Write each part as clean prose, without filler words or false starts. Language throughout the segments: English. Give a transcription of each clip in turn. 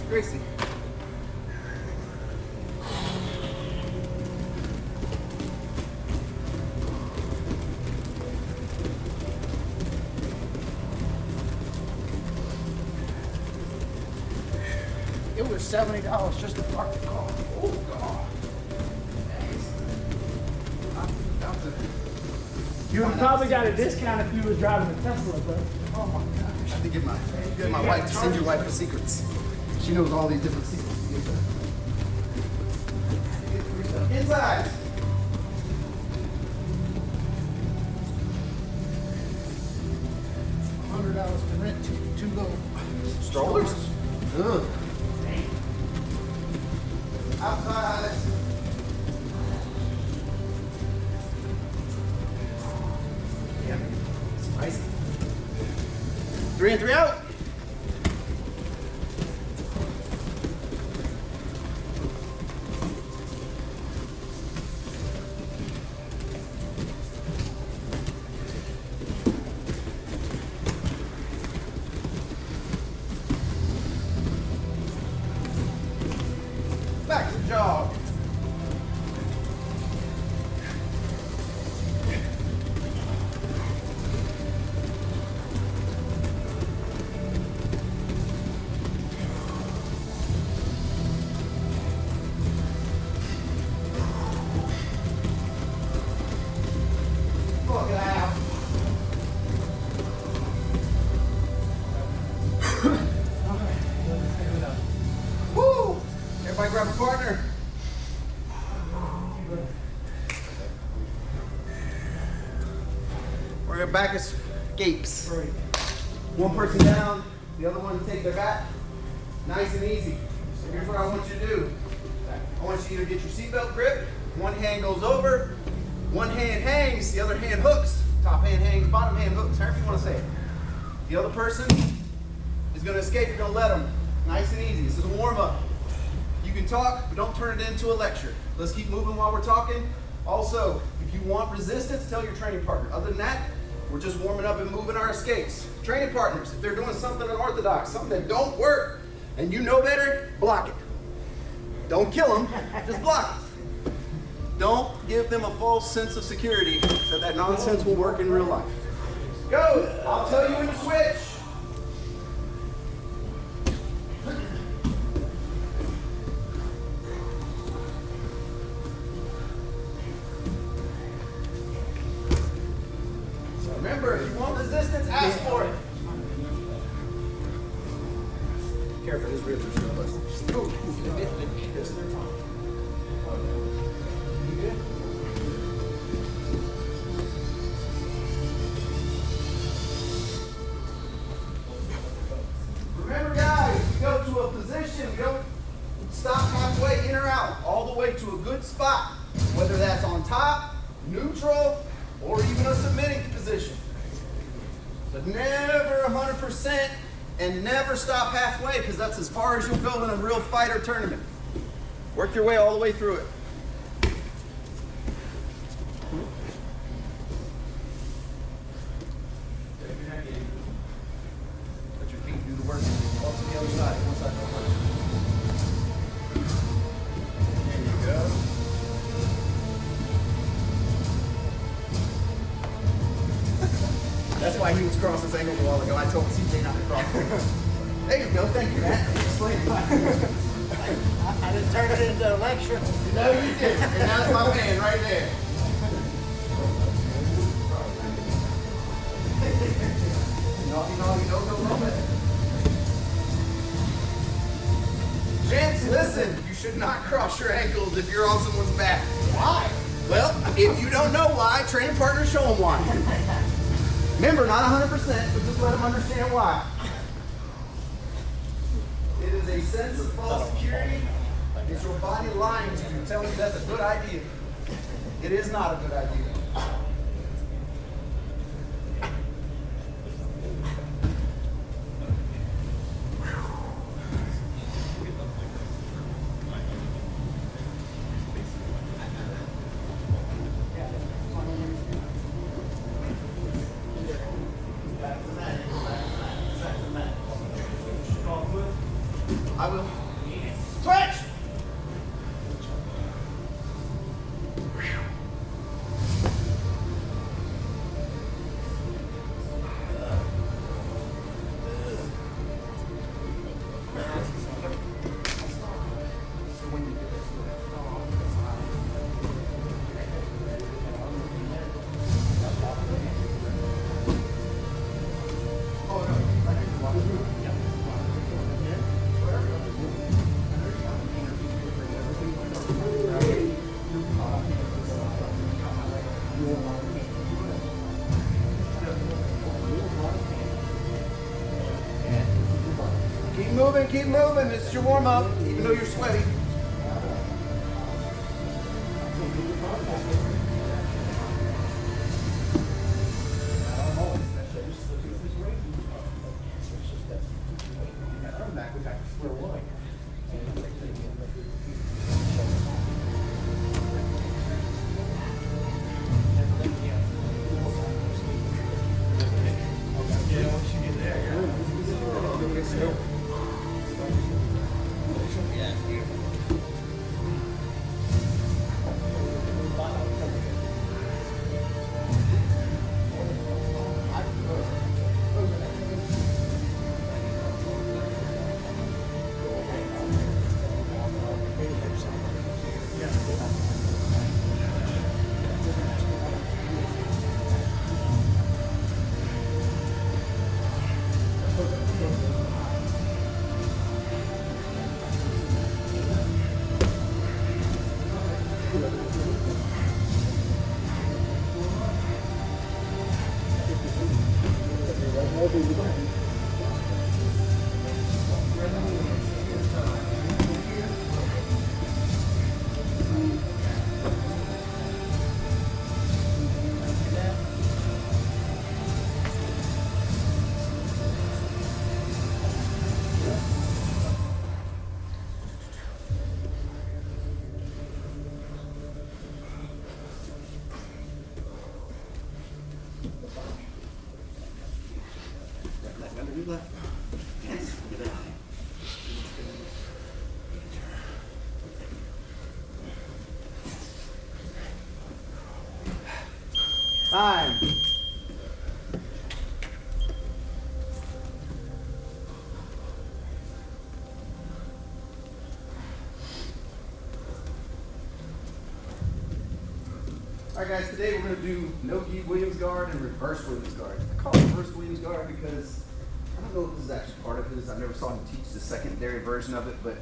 Gracie. It was $70 just to park the car. Oh, God. You would probably got a discount if you was driving a Tesla, bro. Oh, my gosh. I have to get my wife to send your wife the secrets. She knows all these different secrets to get there. Inside. $100 to rent two little Strollers? Ugh. Outside. Yeah, spicy. 3 and 3 out. Back to jog. Look it out. Woo! Everybody grab a partner. We're gonna back us gapes. One person down, the other one take their back. Nice and easy. So here's what I want you to do. I want you to get your seatbelt grip. One hand goes over, one hand hangs, the other hand hooks. Top hand hangs, bottom hand hooks, however you want to say it. The other person is gonna escape, you're gonna let them. Nice and easy. This is a warm up. You can talk, but don't turn it into a lecture. Let's keep moving while we're talking. Also, if you want resistance, tell your training partner. Other than that, we're just warming up and moving our escapes. Training partners, if they're doing something unorthodox, something that don't work, and you know better, block it. Don't kill them, just block it. Don't give them a false sense of security that nonsense will work in real life. Go, I'll tell you when to switch. Remember, if you want resistance, ask for it. Careful, his ribs are still busted. Ooh. Yes. You good? Remember, guys, you go to a position, you don't stop halfway in or out, all the way to a good spot, whether that's on top, neutral, or even a submitting position. But never 100% and never stop halfway, because that's as far as you'll go in a real fighter tournament. Work your way all the way through it. Let your feet do the work. Walk to the other side. One side, one side. There you go. That's why he was crossing his ankles a while ago. I told CJ not to cross. There you go. Thank you, Matt. Explain it. I didn't turn it into a lecture. No, you did. And that's my man right there. No. Gents, listen. You should not cross your ankles if you're on someone's back. Why? Well, if you don't know why, training partners show them why. Remember, not 100%, but just let them understand why. It is a sense of false security. It's your body lying to you, telling you that's a good idea. It is not a good idea. Back to the mat. I will. Switch! Keep moving. This is your warm up, even though you're sweaty. Time. All right, guys, today we're going to do no-gi Williams guard and reverse Williams guard. I call it reverse Williams guard because I don't know if this is actually part of this. I never saw him teach the secondary version of it, but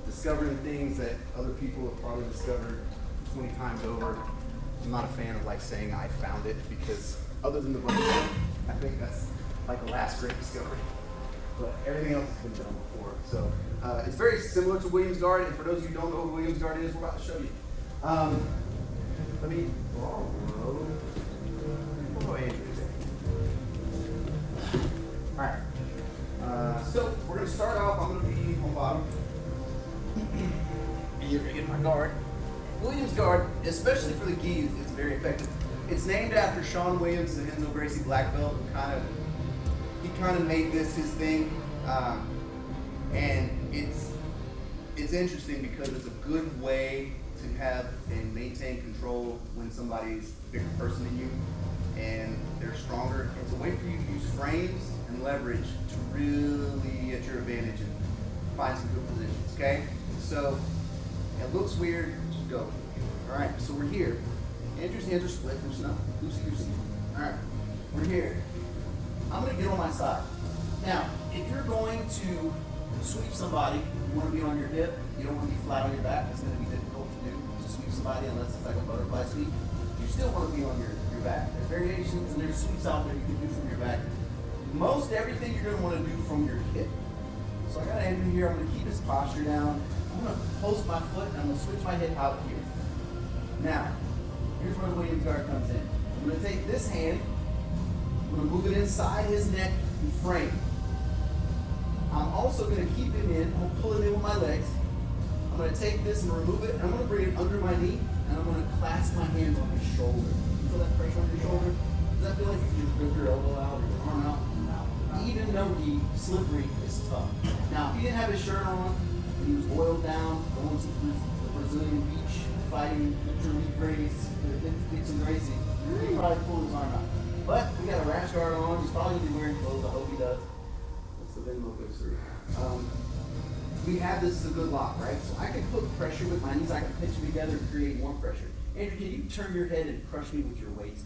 discovering things that other people have probably discovered 20 times over. I'm not a fan of like saying I found it because other than the bunch, I think that's like the last great discovery. But everything else has been done before. So it's very similar to Williams guard. And for those of you who don't know what Williams guard is, we're about to show you. Let me borrow Andrew. All right. So we're going to start off. I'm going to be on bottom. And you're going to get my guard. Williams guard, especially for the gi, is very effective. It's named after Sean Williams, the Renzo Gracie black belt. He kind of made this his thing, and it's interesting because it's a good way to have and maintain control when somebody's a bigger person than you and they're stronger. It's a way for you to use frames and leverage to really at your advantage and find some good positions. Okay, so it looks weird. Go. All right, so we're here. Andrew's hands are split. There's no loosey-goosey. All right, we're here. I'm going to get on my side. Now, if you're going to sweep somebody, you want to be on your hip. You don't want to be flat on your back. It's going to be difficult to do to sweep somebody unless it's like a butterfly sweep. You still want to be on your back. There's variations and there's sweeps out there you can do from your back. Most everything you're going to want to do from your hip. So I got Andrew here. I'm going to keep his posture down. I'm going to post my foot and I'm going to switch my hip out here. Now, here's where the Williams guard comes in. I'm going to take this hand, I'm going to move it inside his neck and frame. I'm also going to keep him in, I'm going to pull him in with my legs. I'm going to take this and remove it, and I'm going to bring it under my knee, and I'm going to clasp my hands on his shoulder. You feel that pressure on your shoulder? Does that feel like you can just rip your elbow out or your arm out? No. even though he's slippery, it's tough. Now, if he didn't have his shirt on, and he was oiled down, going to the Brazilian beach, fighting literally Grace, Dixon Gracie, he probably pulled his arm out. But we got a rash guard on. He's probably gonna be wearing clothes. I hope he does. That's the Venmo goes through. We have this as a good lock, right? So I can put pressure with my knees. I can pinch them together and create more pressure. Andrew, can you turn your head and crush me with your weight?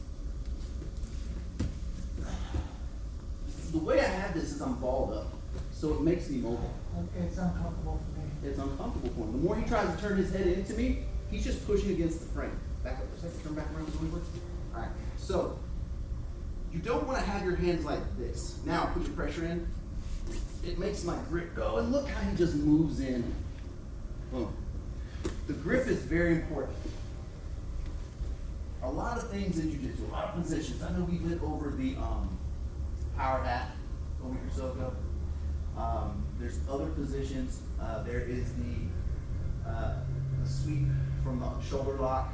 The way I have this is I'm balled up, so it makes me mobile. Okay, it's uncomfortable for me. It's uncomfortable for him. The more he tries to turn his head into me, he's just pushing against the frame. Back up for a second, turn back around. All right, so you don't want to have your hands like this. Now put your pressure in. It makes my grip go, and look how he just moves in. Boom. The grip is very important. A lot of things in jiu-jitsu, a lot of positions. I know we went over the power hat a week or so ago. There's other positions. There is the sweep from the shoulder lock,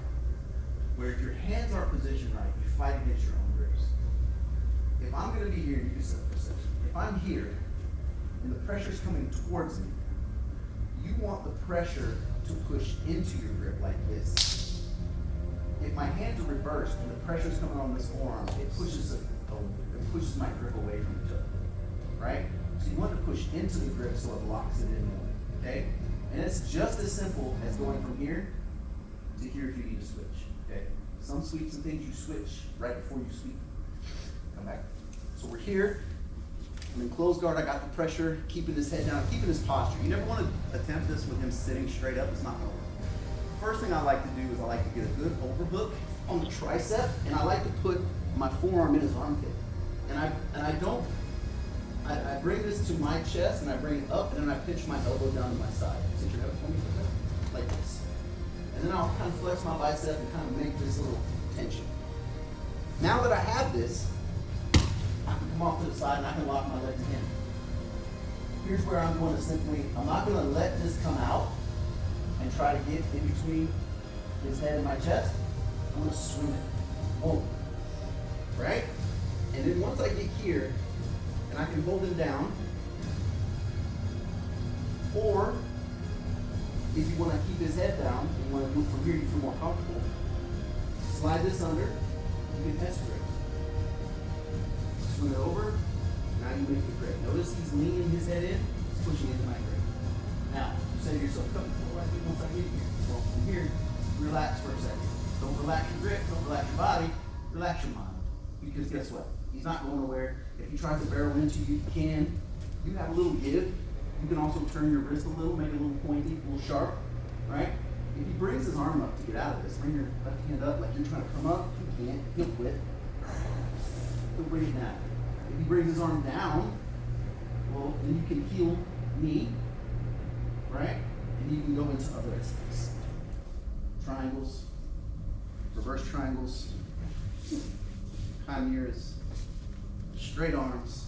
where if your hands aren't positioned right, you fight against your own grips. If I'm going to be here, you do self-perception. If I'm here and the pressure's coming towards me, you want the pressure to push into your grip like this. If my hands are reversed and the pressure's coming on this forearm, it pushes my grip away from each other, right? So you want to push into the grip so it locks it in more, okay? And it's just as simple as going from here to here if you need to switch, okay? Some sweeps and things you switch right before you sweep. Come back. So we're here. I'm in closed guard. I got the pressure, keeping his head down, keeping his posture. You never want to attempt this with him sitting straight up. It's not going to work. First thing I like to do is I like to get a good overhook on the tricep, and I like to put my forearm in his armpit. And I bring this to my chest, and I bring it up, and then I pinch my elbow down to my side. Sit your elbow like this. And then I'll kind of flex my bicep and kind of make this little tension. Now that I have this, I can come off to the side and I can lock my legs again. Here's where I'm going to simply, I'm not going to let this come out and try to get in between his head and my chest. I'm going to swing it. Whoa. Right? And then once I get here, and I can hold him down, or if you want to keep his head down and you want to move from here, you feel more comfortable, slide this under, you can test grip. Swing it over, now you make the grip. Notice he's leaning his head in, he's pushing into my grip. Now, you say to yourself, come right here once I get here. Well, from here, relax for a second. Don't relax your grip, don't relax your body, relax your mind. Because guess what? He's not going nowhere. If he tries to barrel into you, you can. You have a little give. You can also turn your wrist a little, make it a little pointy, a little sharp, right? If he brings his arm up to get out of this, bring your left hand up like you're trying to come up, you can't, he'll quit. He'll bring it down. If he brings his arm down, well, then you can heel knee, right? And you can go into other exercises. Triangles, reverse triangles, chimeras, straight arms,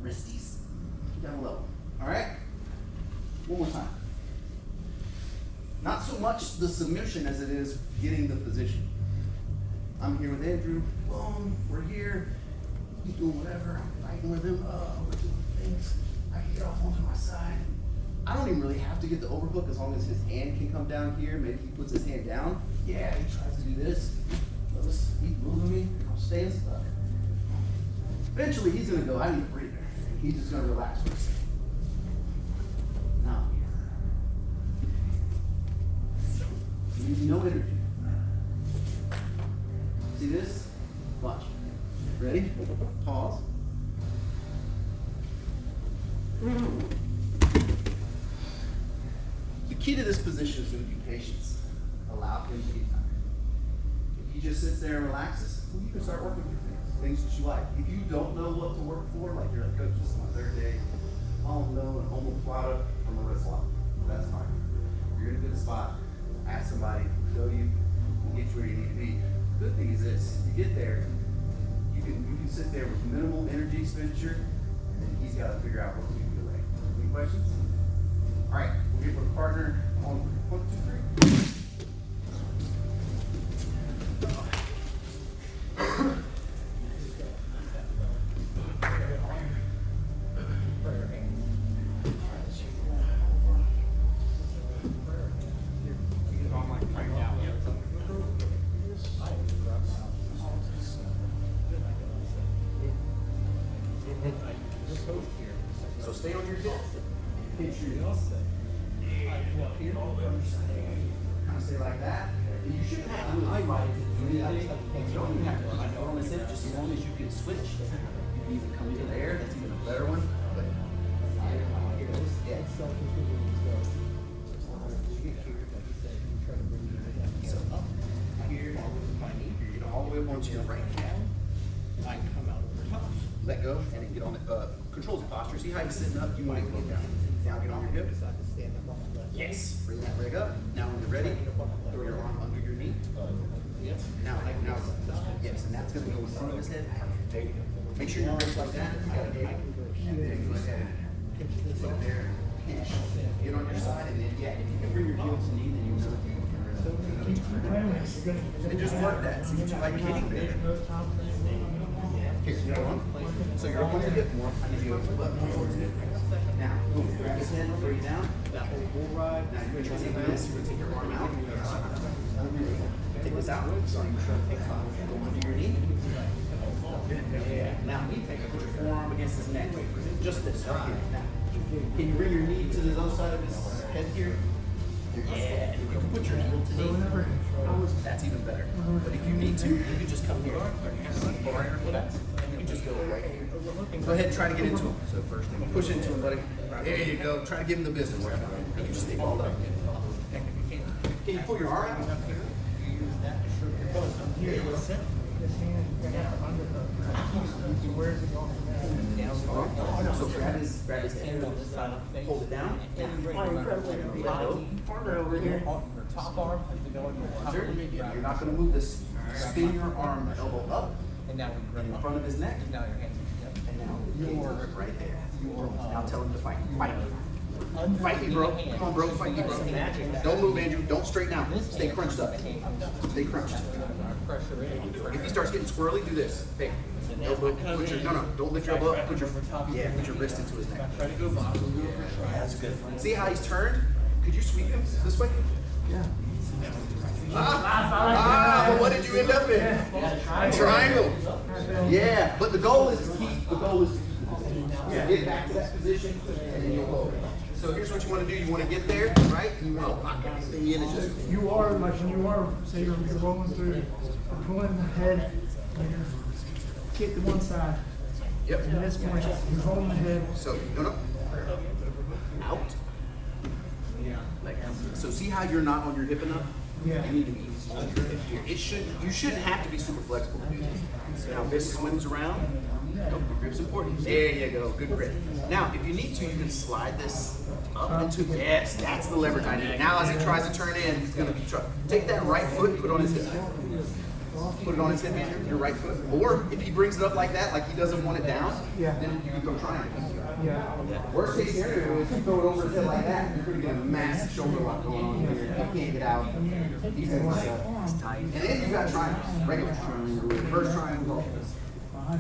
wristies, down low. All right? One more time. Not so much the submission as it is getting the position. I'm here with Andrew. Boom, we're here. He's doing whatever. I'm fighting with him. We're doing things. I can get off onto my side. I don't even really have to get the overhook as long as his hand can come down here. Maybe he puts his hand down. Yeah, he tries to do this. Notice he's moving me. I'm staying stuck. Eventually, he's going to go, I need a breather. He's just going to relax for a second. Now, using no energy. See this? Watch. Ready? Pause. The key to this position is going to be patience. Allow him to be tired. If he just sits there and relaxes, well, you can start working with things that you like. If you don't know what to work for, like you're like, coach, this is my third day, I'll know an omoplata from a wrist lock. That's fine. You're in a good spot. Ask somebody, show you, and get you where you need to be. The good thing is this, if you get there, you can sit there with minimal energy expenditure, and then he's got to figure out what to do away. Any questions? All right, we'll get with a partner on 1, 2, 3. So stay on your hip. Pinch your knees. Here, kind of stay like that. And you shouldn't have to really fight it. You don't even have to put on his hip, just as long as you can switch. You can even come into the air, that's even a better one. But here it is. Yeah. So up here, my knee, you're getting all the way up onto your right calf. I can come out over top. Let go and then get on the controls the posture. See how you're sitting up, you might get down. Now get on your hip. Yes. Bring that leg up. Now when you're ready, throw your arm under your knee. Now, yes, and that's going to go in front of his head. Make sure your wrist like that. And then go ahead. Right there. Pinch. Get on your side, and then, yeah, if you can bring your heel to knee, then you will. And just work that. See what you like hitting there. Here, go on. So you're up on your hip more. I give you a butt more towards it. Now, boom, grab his head, bring it down. That whole bull ride. Now you're going to take this. You're going to take your arm out. Take this out. Go under your knee. Yeah. Now, put your forearm against his neck. Just this. Up here. Now, can you bring your knee to the other side of his head here? Yeah. You can put your heel to knee. That's even better. But if you need to, you can just come here. You can just go right here. Go ahead and try to get into him. So first, push into him, buddy. There you go. Try to give him the business. You can just stay balled up. Can you pull your arm out? So grab his head, hold it down. Partner over here. Top arm has to go in your top of your You're not going to move this. Spin your arm, elbow up, and now we grab in front of his neck. Now your hands are together. And now you're right there. Now tell him to fight. Fight. Fight me, bro. Come on, bro. Fight me, bro. Don't move, Andrew. Don't straighten out. Stay crunched up. Stay crunched. If he starts getting squirrely, do this. Hey, elbow. Put your, no. Don't lift your elbow up. Put your wrist into his neck. That's good. See how he's turned? Could you sweep him this way? Yeah. But what did you end up in? Triangle. Yeah, but the goal is to keep. The goal is to get back to that position, and then you'll go. So here's what you want to do. You want to get there, right? And you want to lock everything in and just. You are like when you are, say you're rolling through, you're pulling the head, and you're kick to one side. Yep. At this point, you're holding the head. So no. Out. Like, so see how you're not on your hip enough? Yeah. You need to be on your hip here. You shouldn't have to be super flexible to do this. Now this swims around. Nope, your grip's important. There you go. Good grip. Now, if you need to, you can slide this up into. Yes, that's the leverage I need. Now, as he tries to turn in, he's going to be take that right foot, put it on his hip. Put it on his hip, your right foot. Or if he brings it up like that, like he doesn't want it down, then you can go triangle. Yeah. Worst case scenario is you throw it over his head like that, you're going to get a massive shoulder lock going on here. He can't get out. He's tight. And then you've got triangles. Regular triangle, reverse triangle.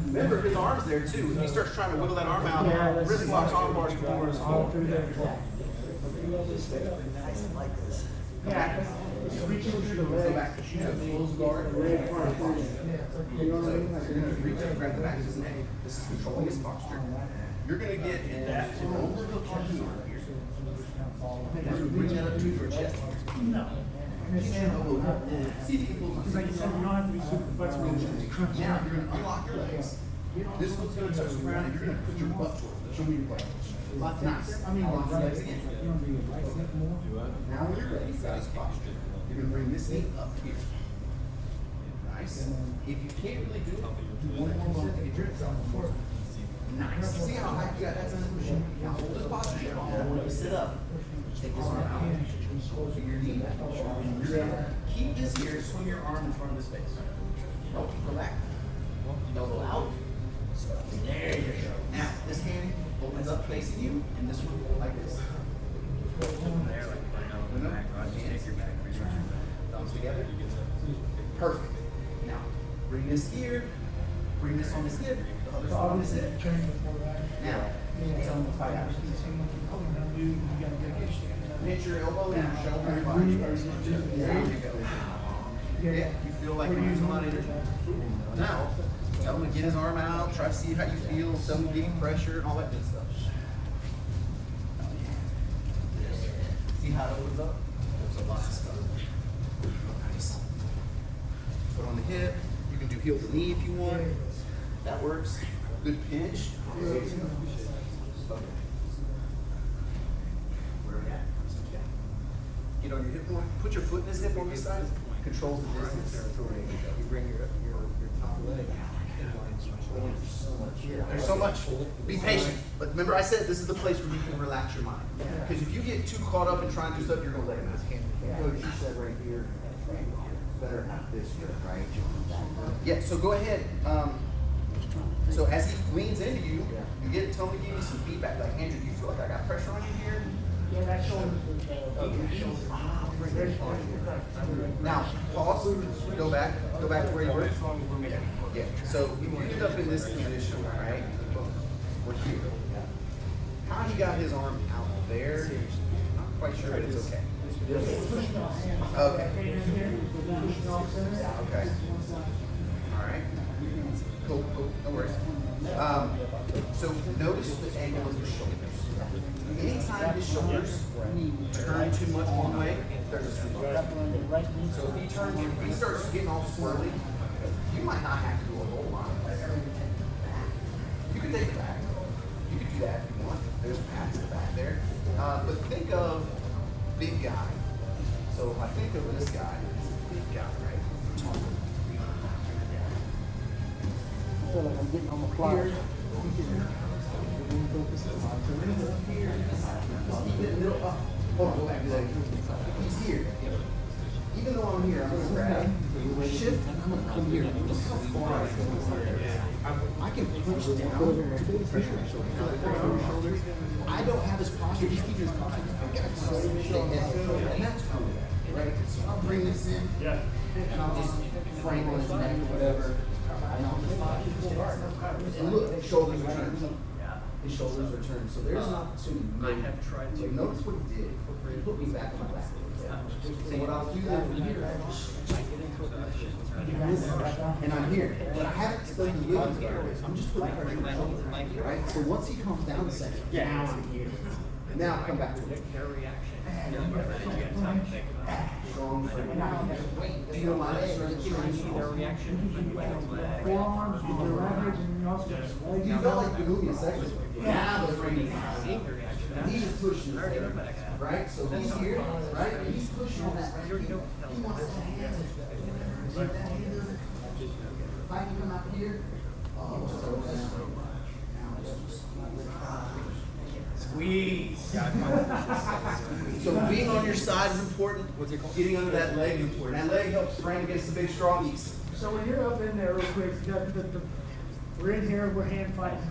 Remember, his arm's there too. If he starts trying to wiggle that arm out, wrist locks, arm bars, corners, all through there. Nice and like this. Yeah. Reaching through the Go leg. back. Close guard. So you're going to reach up, grab the back of his neck. This is controlling his posture. You're going to get in that overhook here. Bring that up to your chest. No. See if you can pull Like you said, you don't have to be super flexible. Now you're going to unlock your legs. This one's going to touch the ground and you're going to put your butt towards it. Show me your butt. Nice. Unlock your legs again. Now when you're ready, this posture, you're going to bring this knee up here. Nice. If you can't really do it, do one more bump to get your hips out. Nice. See how high you got that sense? Now hold this posture. When you sit up, take this arm out. Close your knee. Keep this here. Swing your arm in front of his face. Oh, go back. Elbow out. There you go. Now this hand opens up facing you, and this one like this. There, like thumbs together. Perfect. Now bring this here. Bring this on his hip. The other foot on his hip. Now tell him to fight out. Pinch your elbow down, shoulder and body. There you go. Yeah, you feel like you're using a lot of energy. Now, tell him to get his arm out, try to see how you feel, tell him to give you pressure, and all that good stuff. how it opens up? There's lots of stuff. Nice. Foot on the hip. You can do heel to knee if you want. That works. Good pinch. Okay. Where are we at? Get on your hip point. Put your foot in his hip on this side. Controls the distance. You bring your top leg. There's so much. Be patient. But remember I said this is the place where you can relax your mind. Because if you get too caught up in trying to do stuff, you're going to let it out. Coach, you said right here, better have this here, right? Yeah, so go ahead. So as he leans into you, you get Tony give you some feedback. Like, Andrew, do you feel like I got pressure on you here? Yeah, that shoulder. Now, pause, go back to where you were. Yeah, so you end up in this position, right? We're here. How he got his arm out there, I'm not quite sure, but it's okay. Okay. Okay. All right. Cool, no worries. So notice the angle of his shoulders. Anytime his shoulders turn too much one way, there's a swing. So if he starts getting all swirly, you might not have to do a whole lot. You can take it back. You can do that if you want. There's pads in the back there. But think of big guy. So if I think of this guy, it's a big guy, right? I feel like I'm getting on the fly. Go back to that. He's here. Even though I'm here, I'm going to grab, shift, and I'm going to come here. Look how far I can. I can push down to put pressure on his shoulders. I don't have his posture. He's keeping his posture. I've got to stay head. And that's cool. Right? So I'll bring this in. And I'll just frame on his neck or whatever. And I'll just and look, his shoulders are turned. His shoulders are turned. So there's an opportunity. I have tried to. Notice what he did. He put me back on my back. So what I'll do then from here, and I'm here, but I haven't explained the movement here. I'm just putting pressure on my shoulder, right? So once he comes down a second, now I'm here. Now come back to it. Strong. Feel my legs. Forearms, you do leverage, and you also. You felt like you moved a second ago. Now the framing is. He's pushing his head, right? So he's here, right? And he's pushing on that. He wants that hand. Like that hand doesn't. If I can come out here, squeeze. So being on your side is important. What's it called? Getting under that leg is important. That leg helps frame against the big strongies. So when you're up in there real quick, we're in here, we're hand fighting.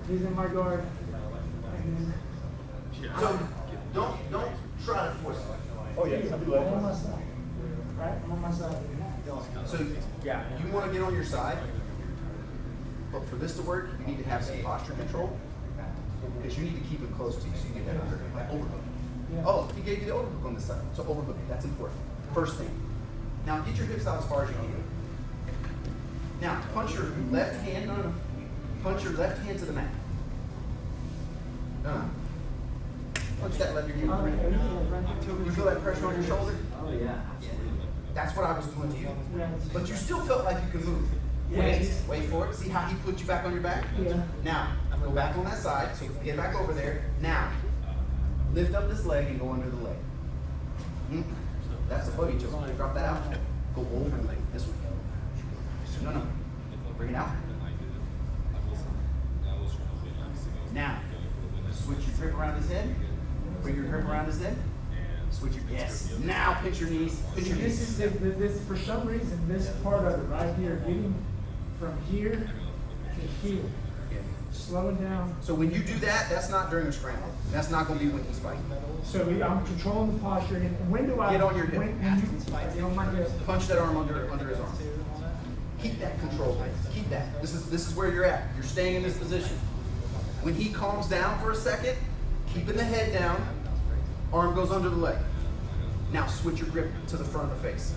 He's in my guard. And So don't try to force it. oh yeah, I'm on my side. Right? I'm on my side. So yeah, you want to get on your side, but for this to work, you need to have some posture control because you need to keep it close to you so you get that overhook. Yeah. Oh, he gave you the overhook on this side, so overhook. That's important. First thing. Now get your hips out as far as you can. Now punch your left hand. No. Punch your left hand to the mat. Punch that left hand. You feel that pressure on your shoulder? Oh yeah. That's what I was doing to you. Yeah. But you still felt like you could move. Wait for it. See how he put you back on your back? Yeah. Now, go back on that side. So get back over there. Now, lift up this leg and go under the leg. That's a buggy choke. Drop that out. Go over the leg. This way. No. Bring it out. Now, switch your grip around his head. Bring your grip around his head. Switch your yes. Now pinch your knees. Pinch your This knees. is this for some reason this part of it right here, getting from here to here, slowing down. So when you do that, that's not during a scramble. That's not going to be when he's fighting. So I'm controlling the posture. And when do I Get on your hip. when you get on my hip? Punch that arm under his arm. Keep that control. Keep that. This is where you're at. You're staying in this position. When he calms down for a second, keeping the head down, arm goes under the leg. Now switch your grip to the front of the face.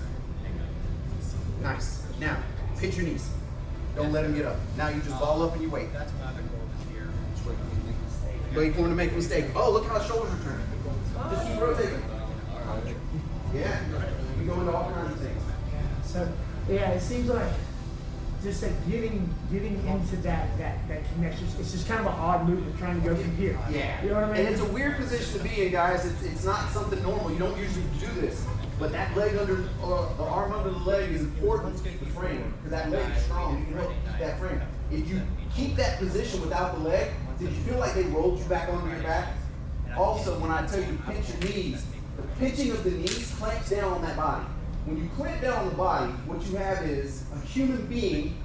Nice. Now, pinch your knees. Don't let him get up. Now you just ball up and you wait. Wait for him to make a mistake. Oh, look how his shoulders are turning. Just keep rotating. Yeah. You go into all kinds of things. So, yeah, it seems like just that getting into that connection, it's just kind of an odd move of trying to go from here. Yeah. You know what I mean? And it's a weird position to be in, guys. It's not something normal. You don't usually do this. But that leg under, the arm under the leg is important to keep the frame. Because that leg is strong. You can help keep that frame. If you keep that position without the leg, did you feel like they rolled you back onto your back? Also, when I tell you to pinch your knees, the pinching of the knees clamps down on that body. When you clamp down on the body, what you have is a human being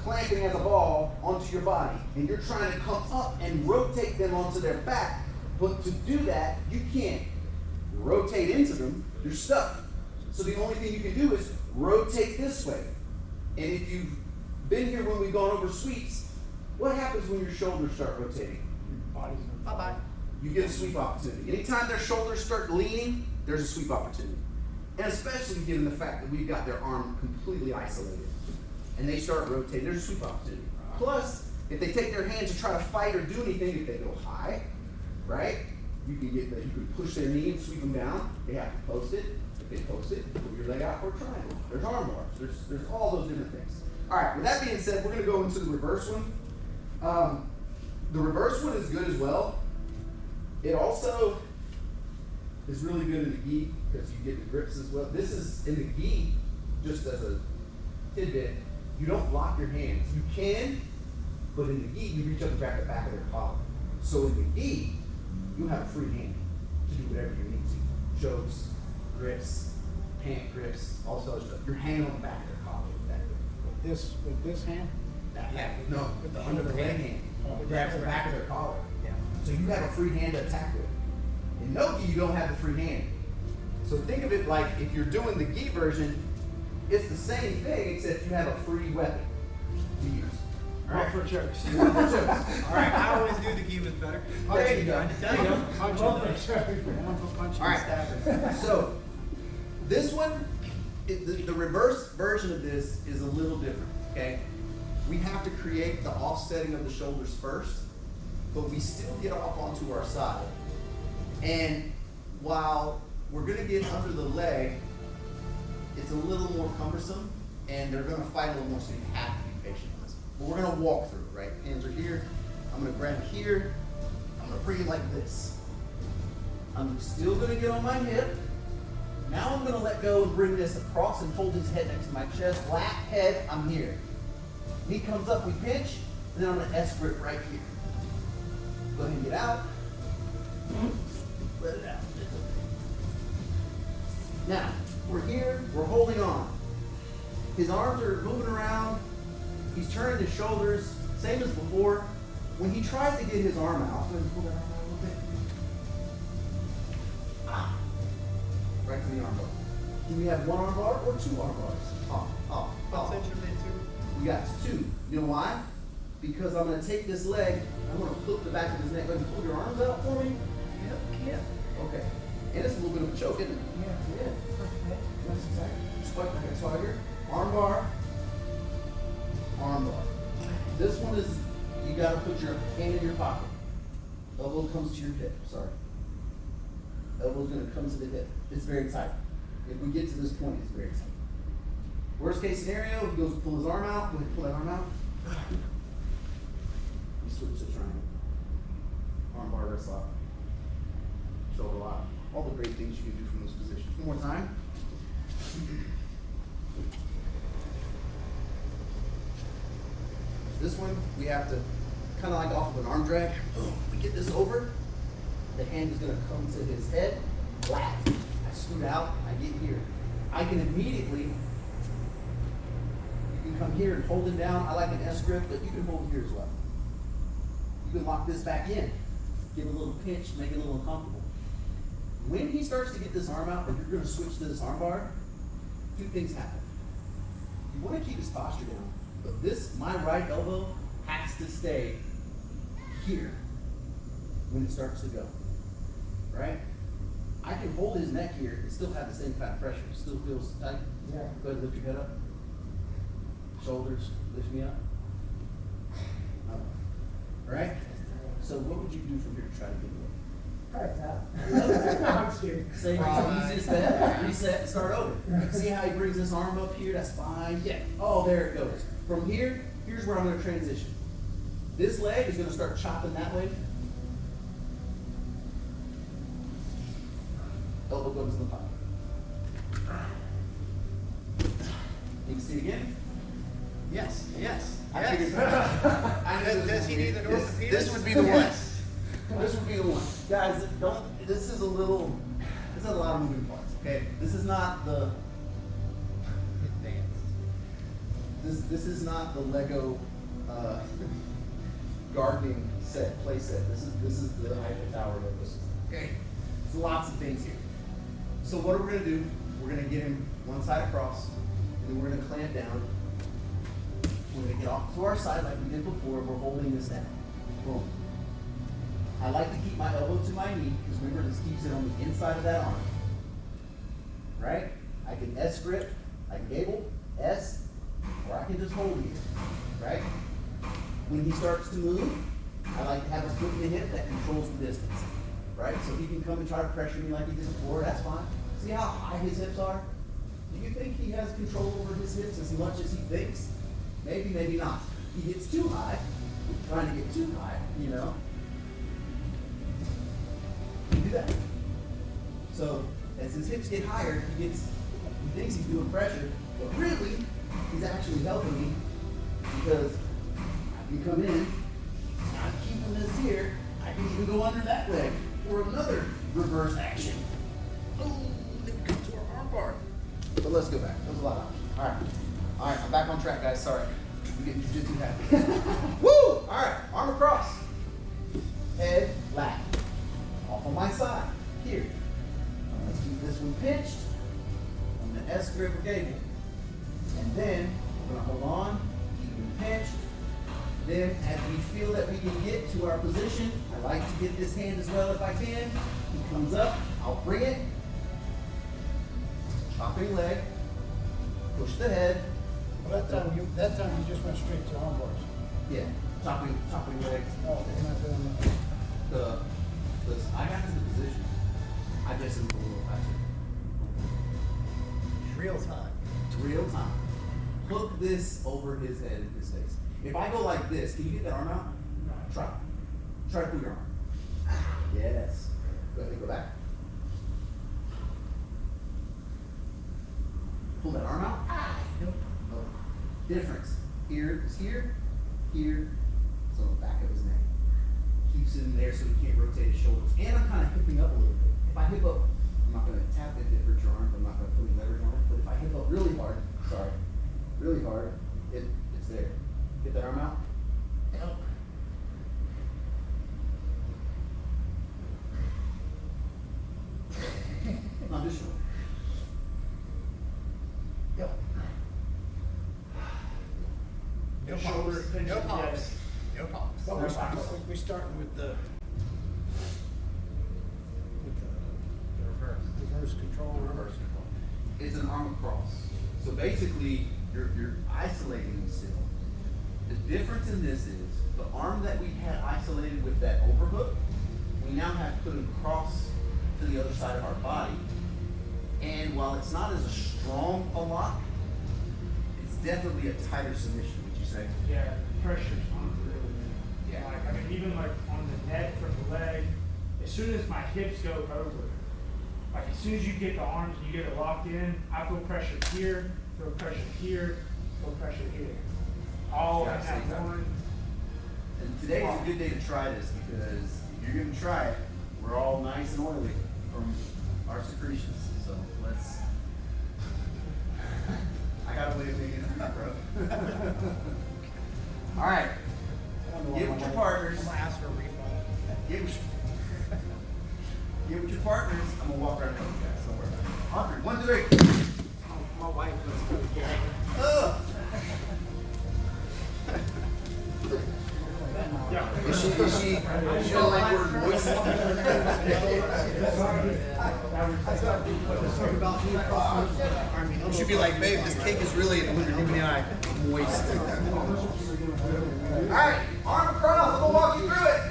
clamping as a ball onto your body. And you're trying to come up and rotate them onto their back. But to do that, you can't rotate into them. You're stuck. So the only thing you can do is rotate this way. And if you've been here when we've gone over sweeps, what happens when your shoulders start rotating? Bye-bye. You get a sweep opportunity. Anytime their shoulders start leaning, there's a sweep opportunity. And especially given the fact that we've got their arm completely isolated. And they start rotating, there's a sweep opportunity. Plus, if they take their hands to try to fight or do anything, if they go high, right? You can push their knee and sweep them down. They have to post it. If they post it, put your leg out for a triangle. There's arm bars. There's all those different things. All right, with that being said, we're gonna go into the reverse one. The reverse one is good as well. It also is really good in the gi because you get the grips as well. This is in the gi, just as a tidbit, you don't lock your hands. You can, but in the gi, you reach up and grab the back of their collar. So in the gi, you have a free hand to do whatever you need to. Chokes, grips, pant grips, all sorts of stuff. You're hanging on the back of their collar with that grip. With this hand? No, with the under the leg hand. Grabs the back of their collar. Yeah. So you have a free hand to attack with. In no gi, you don't have the free hand. So think of it like if you're doing the gi version, it's the same thing except you have a free weapon to use. All right, for jokes. All Alright, I always knew the gi was better. There you go. Trying to tell you. All One for punching All and right. stabbing. So this one, the reverse version of this is a little different, okay? We have to create the offsetting of the shoulders first, but we still get off onto our side. And while we're gonna get under the leg, it's a little more cumbersome, and they're gonna fight a little more, so you have to be patient with this. But we're gonna walk through, right? Hands are here, I'm gonna grab here, I'm gonna bring it like this. I'm still gonna get on my hip. Now I'm gonna let go and bring this across and hold his head next to my chest. Lap, head, I'm here. Knee comes up, we pinch, and then I'm gonna S grip right here. Go ahead and get out. Let it out. It's okay. Now, we're here, we're holding on. His arms are moving around. He's turning his shoulders, same as before. When he tries to get his arm out, go ahead and pull that arm out a little bit. Ah. Right to the arm bar. Do we have one arm bar or two arm bars? Essentially two. We got two. You know why? Because I'm gonna take this leg, I'm gonna flip the back of his neck. Go ahead and pull your arms out for me. Yeah. Okay. And it's a little bit of a choke, isn't it? Yeah. That's exactly. Squat like a swagger. Arm bar. Arm bar. This one is, you gotta put your hand in your pocket. Elbow comes to your hip, sorry. Elbow's gonna come to the hip. It's very tight. If we get to this point, it's very tight. Worst case scenario, he goes to pull his arm out. Go ahead and pull that arm out. You switch to triangle. Arm bar, wrist lock. Shoulder lock. All the great things you can do from those positions. One more time. This one, we have to kind of like off of an arm drag. Boom. We get this over. The hand is going to come to his head. Flat. I scoot out. I get here. I can immediately, you can come here and hold it down. I like an S grip, but you can hold it here as well. You can lock this back in. Give it a little pinch, make it a little uncomfortable. When he starts to get this arm out, if you're going to switch to this arm bar, two things happen. You want to keep his posture down, but this, my right elbow, has to stay here when it starts to go, right? I can hold his neck here and still have the same kind of pressure. It still feels tight. Yeah. Go ahead and lift your head up. Shoulders, lift me up. All right? So what would you do from here to try to get away? No, I'm just kidding. Same reason, easiest step, reset, start over. See how he brings his arm up here? That's fine. Yeah. Oh, there it goes. From here, here's where I'm going to transition. This leg is going to start chopping that way. Elbow goes to the pocket. You can see it again? Yes, yes, I yes. figured- I knew Does he need an orthopedist? This would be the one. This would be the one. Guys, this is a lot of moving parts, okay? This is not the, this is not the Lego, gardening set, play set. This is the Eiffel Tower Lego system, okay? There's lots of things here. So what are we gonna do? We're gonna get him one side across, and then we're gonna clamp down. We're gonna get off to our side like we did before. We're holding this down. Boom. I like to keep my elbow to my knee, because remember this keeps it on the inside of that arm. Right? I can S grip, I can gable, S, or I can just hold here. Right? When he starts to move, I like to have a foot in the hip that controls the distance. Right? So he can come and try to pressure me like he did before, that's fine. See how high his hips are? Do you think he has control over his hips as much as he thinks? Maybe, maybe not. He gets too high, trying to get too high, you know? You do that. So, as his hips get higher, he thinks he's doing pressure, but really, he's actually helping me because I can come in, I'm keeping this here, I can even go under that leg for another reverse action. Oh, then we come to our arm bar. But let's go back. That was a lot of options. All right, I'm back on track, guys. Sorry. I'm getting jiu-jitsu happy. Woo! All right, arm across. Head, lat. Off on my side. Here. Let's keep this one pinched. I'm going to S grip or gable. And then we're going to hold on, keep them pinched. Then, as we feel that we can get to our position, I like to get this hand as well if I can. He comes up, I'll bring it. Chopping leg. Push the head. Well, that time you just went straight to arm bars. Yeah, chopping leg. Oh, you're not doing that. I got to the position. I just am a little faster. Real time. It's real time. Hook this over his head and his face. If I go like this, can you get that arm out? Try. Try to pull your arm. Yes. Go ahead, go back. Pull that arm out. Oh. Difference. Here is here, here, so the back of his neck. Keeps it in there so he can't rotate his shoulders. And I'm kind of hipping up a little bit. If I hip up, I'm not going to tap it if it hurts your arm, I'm not going to put any leverage on it. But if I hip up really hard, really hard, it's there. Get that arm out. Help. Not this one. Go. No Shoulder pops. pinch No it, pops. yes. No pops. But we're starting with the reverse. reverse control. Reverse control. It's an arm across. So basically, you're isolating them still. The difference in this is the arm that we had isolated with that overhook, we now have put across to the other side of our body. And while it's not as strong a lock, it's definitely a tighter submission, would you say? Yeah, pressure's on really. Yeah. Like, I mean, even like on the neck from the leg, as soon as my hips go over, like as soon as you get the arms and you get it locked in, I feel pressure here, feel pressure here, feel pressure here. All in Yeah, that same time. one. And today is a good day to try this because if you're gonna try it, we're all nice and oily from our secretions. So let's. I got a way of making it happen, bro. All right. Get with your partners. I'm gonna ask for a refund. Get with your partners. I'm gonna walk around with you guys. Don't worry about it. 100, 1, 2, 3. My wife was going to Ugh. Yeah. Is she feel like we're moist? You should be like, babe, this cake is really moist. All right, arm across. I'm gonna walk you through it.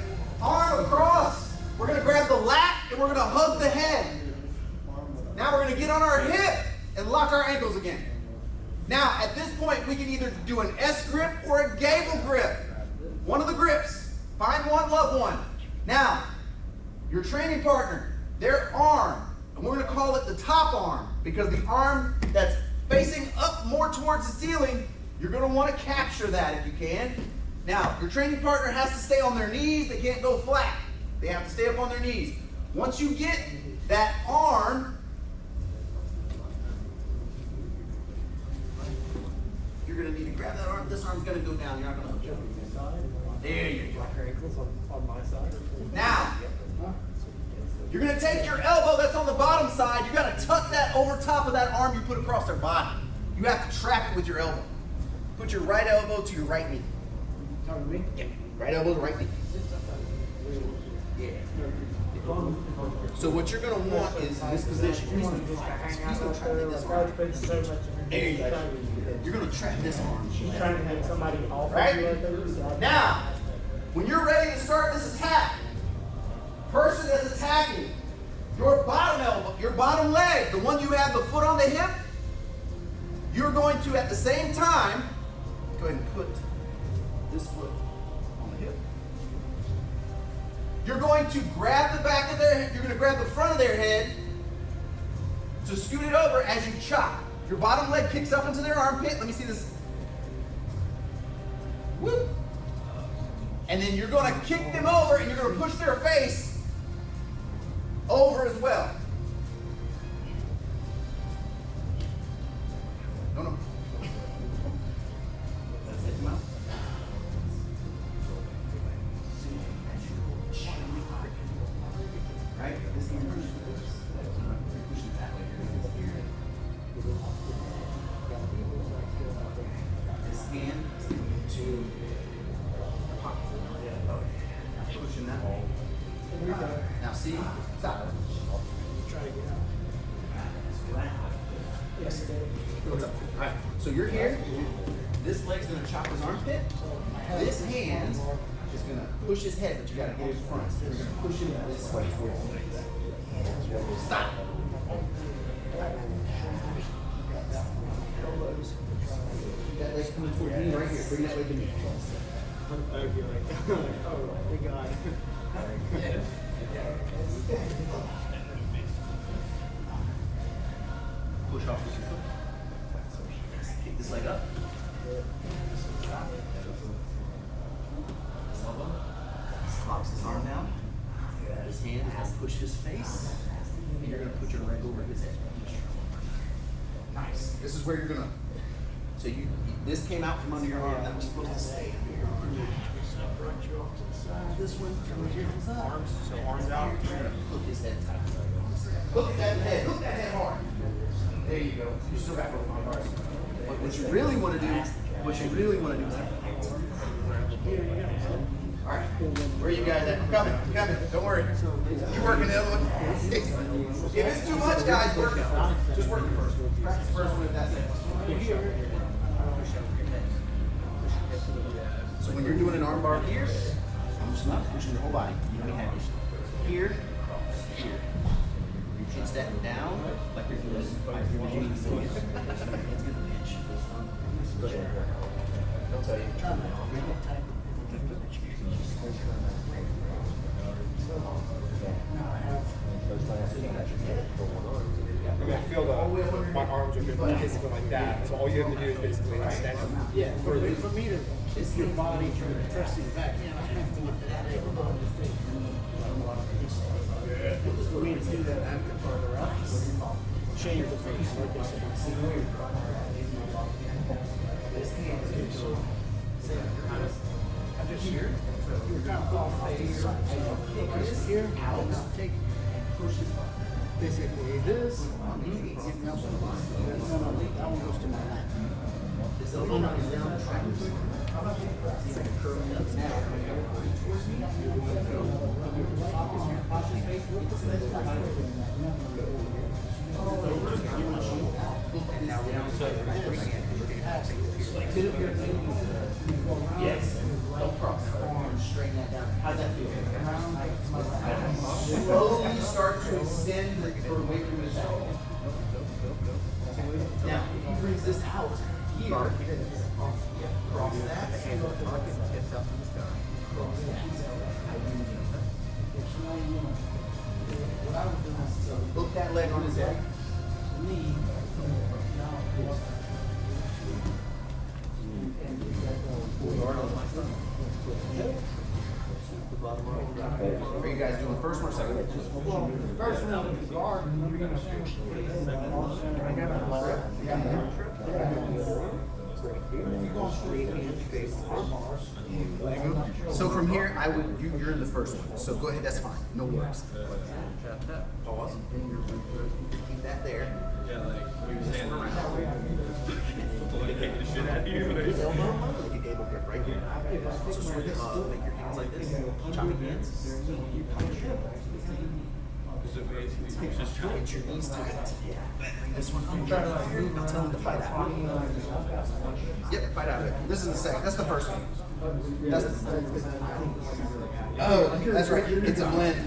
Arm across. We're gonna grab the lat we're gonna hug the head. Now we're gonna get on our hip and lock our ankles again. Now, at this point, we can either do an S grip or a gable grip. One of the grips. Find one, love one. Now, your training partner, their arm, and we're gonna call it the top arm, because the arm that's facing up more towards the ceiling, you're gonna wanna capture that if you can. Now, your training partner has to stay on their knees. They can't go flat. They have to stay up on their knees. Once you get that arm, you're gonna need to grab that arm. This arm's gonna go down. You're not gonna. There you go. On my side. Now, you're gonna take your elbow that's on the bottom side. You gotta tuck that over top of that arm you put across their body. You have to trap it with your elbow. Put your right elbow to your right knee. Talking to me? Yeah. Right elbow to right knee. Yeah. So what you're gonna want is in this position. He's gonna try to get this arm. There you go. You're gonna trap this arm. She's trying to get somebody off Right? of you right there. Now, when you're ready to start this attack, person that's attacking, your bottom elbow, your bottom leg, the one you have the foot on the hip, you're going to, at the same time, go ahead and put this foot on the hip. You're going to grab the back of their head, you're going to grab the front of their head to scoot it over as you chop. Your bottom leg kicks up into their armpit. Let me see this. Whoop. And then you're going to kick them over and you're going to push their face over as well. No. That's it, mouth. Right? This hand pushes this. Push it that way. This hand to pop. Pushing that way. Now see? Stop. Try to get out. Yes. What's up? All right. So you're here. This leg's gonna chop his armpit. This hand is gonna push his head, but you gotta get his front. You're gonna push him this way towards the face. Stop. That leg coming toward me right here. Bring that leg to me. Oh, big guy. Push off with your foot. Kick this leg up. This elbow. Locks his arm down. His hand is going to push his face. And you're going to put your leg over his head. Nice. This is where you're going to. So this came out from under your arm. That was supposed to stay. This one. Arms, so arms out. You're going to hook his head tight. Look at that head. Look at that head hard. There you go. You still got both arms. But what you really want to do, is all right. Where are you guys at? I'm coming. Don't worry. You're working the other one. If it's too much, guys, work it. Just work it first. Practice first with that. So when you're doing an arm bar here, I'm just not pushing your whole body. You don't have here. Pinch that down like you're doing it's gonna pinch. I'll tell you. I'm gonna feel my arms are gonna be basically like that. So all you have to do is basically extend them. Yeah, for me to hit your body through pressing back, man, I have to look at that elbow on the face. For me to do that, I have to further out. Change the face, like I said. I just here. You're kind of falling off to the side. So you kick this here, take basically this. No, that one goes to my lap. This elbow is down. Yes. Don't cross. Straighten that down. How's that feel? slowly start to extend the away from his head. Now, if he brings this out here, cross that, look that leg on his head. Are you guys doing first or second? First one with the guard, you're gonna So from here, I would you're in the first one. So go ahead, that's fine. No worries. Pause. Keep that there. Yeah, like you were saying around. Kick the shit out of you. His elbow, like you gave a grip right here. So sort of make your hands like this. Chopping hands. So basically, you just trying Get your knees tight. Bring this one under. Now tell him to fight out. Yep, fight out of it. This is the second. That's the first one. That's oh, that's right. It's a blend.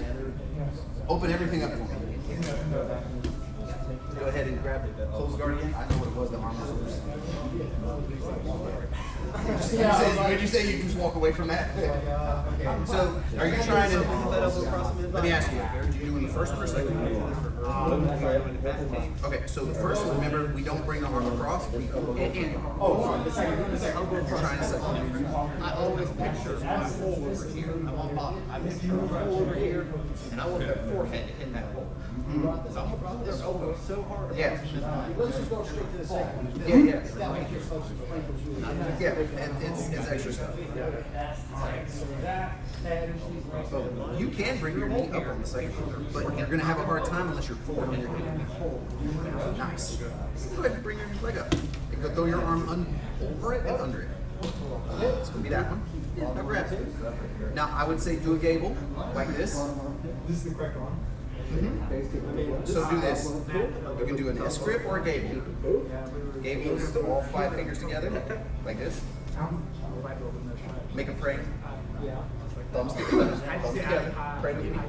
Open everything up for me. Go ahead and grab the close guard again. I know what it was. The arm was loose. Did you say you just walk away from that? So, are you trying to? Let me ask you. Are you doing the first one or second one? Okay, so the first one, remember, we don't bring the arm across. We open. The second. You're trying to second. I always picture my hole over here. I'm on bottom. I picture a hole over here, and I want their forehead to hit that hole. So I'm gonna put their elbow so hard. Yeah. Let's just go straight to the second one. Yeah. That makes your folks explain. Yeah, and it's extra stuff. So you can bring your knee up on the second one, but you're going to have a hard time unless you're forward and you're going to be hold. Nice. Go ahead and bring your leg up. And go throw your arm over it and under it. It's going to be that one. Now grab it. Now I would say do a gable like this. This is the correct arm. So do this. You can do an S grip or a gable. Gable is all 5 fingers together, like this. Make a pray. Thumbs together. Thumbs together. Pray with me.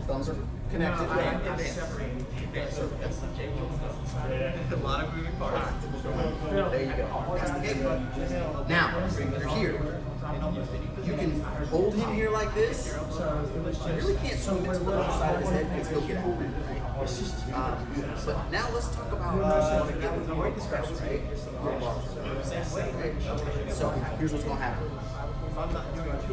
Thumbs are connected. a lot of moving parts. There you go. That's the gable. Now, you're here. You can hold him here like this. You really can't swing it to the other side of his head because he'll get out. But now let's talk about the weight discussion, right? So here's what's going to happen.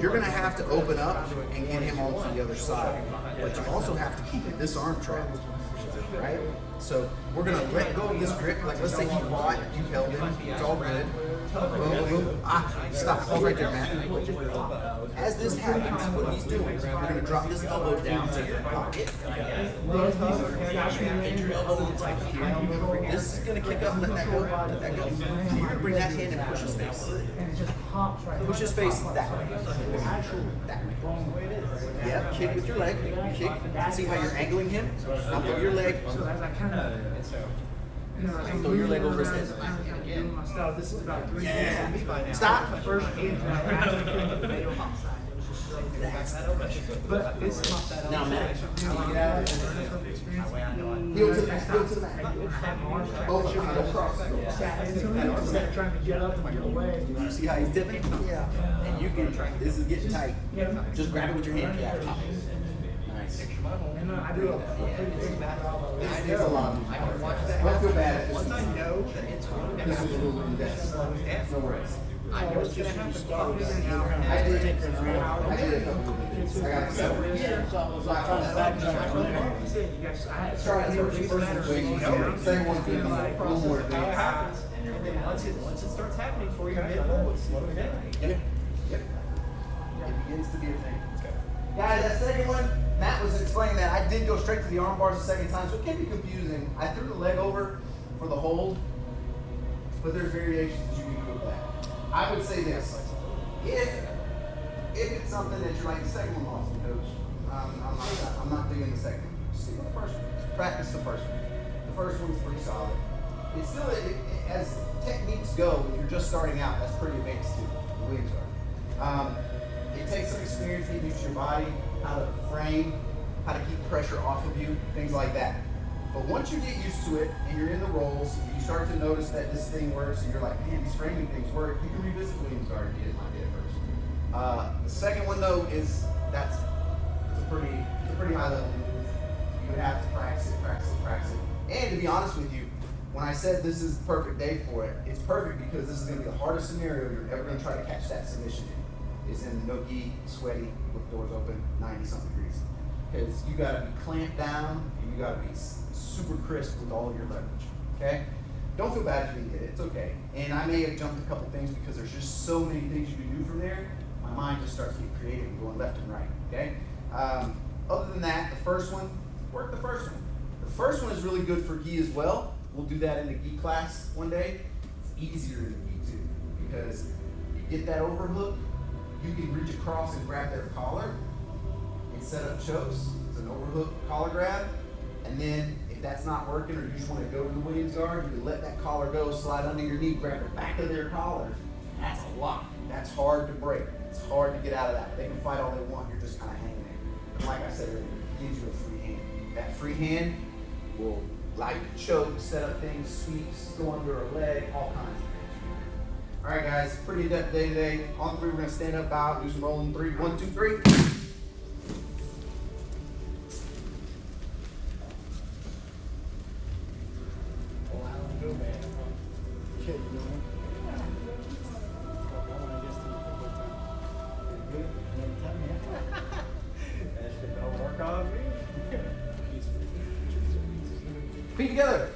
You're going to have to open up and get him onto the other side, but you also have to keep this arm trapped, right? So we're going to let go of this grip. Like let's say he fought, you held him, it's all good. Stop. Hold right there, Matt. As this happens, what he's doing is you're going to drop this elbow down to your pocket. Get your elbow inside here. This is going to kick up and let that go. Let that go. So you're going to bring that hand and push his face. Push his face that way. That way. Yeah, kick with your leg. Kick. See how you're angling him? Now throw your leg. Throw your leg over his head. This is about 3 Yeah. Stop. First game. But it's Now, Matt. Heel to the mat. Heel to the mat. Both your feet across. instead of trying to get up and get away. You see how he's dipping? Yeah. And you can try. This is getting tight. Just grab it with your hand. Yeah. Nice. And I do a pretty big back elbow. It's a lot. I can watch that. Don't feel bad. Once I know that it's going to This is a happen, little in-depth. No worries. I know it's going to happen. I did. I did. I got several. Sorry, I heard you first wing. Second one could be a little more advanced. And then once it starts happening for you, mid-roll, it's slow down. Yep. It begins to be a thing. Guys, that second one, Matt was explaining that I did go straight to the arm bars the second time, so it can be confusing. I threw the leg over for the hold, but there's variations that you can do with that. I would say this: if it's something that you're like, the second one awesome, coach. I'm not digging the second one. Just see the first one. Practice the first one. The first one's pretty solid. It's still, as techniques go, if you're just starting out, that's pretty advanced too. The Williams are. It takes some experience getting used to your body, how to frame, how to keep pressure off of you, things like that. But once you get used to it and you're in the rolls, you start to notice that this thing works and you're like, man, these framing things work, you can revisit Williams guard if you didn't like it at first. The second one though is it's a pretty high level move. You would have to practice it. And to be honest with you, when I said this is the perfect day for it, it's perfect because this is going to be the hardest scenario you're ever going to try to catch that submission in. Is in no gi, sweaty, with doors open, 90-something degrees. Because you got to be clamped down and you got to be super crisp with all of your leverage. Okay? Don't feel bad if you didn't get it. It's okay. And I may have jumped a couple things because there's just so many things you can do from there. My mind just starts to get creative and going left and right. Okay? Other than that, the first one, work the first one. The first one is really good for gi as well. We'll do that in the gi class one day. It's easier in the gi too because you get that overhook, you can reach across and grab their collar and set up chokes. It's an overhook collar grab. And then if that's not working or you just want to go to the Williams guard, you can let that collar go, slide under your knee, grab the back of their collar. That's a lock. That's hard to break. It's hard to get out of that. They can fight all they want. You're just kind of hanging there. And like I said earlier, it gives you a free hand. That free hand will allow you to choke, set up things, sweeps, go under a leg, all kinds of things. All right, guys, pretty adept day today. On three, we're going to stand up, bow, do some rolling. 3, 1, 2, 3. Feet together.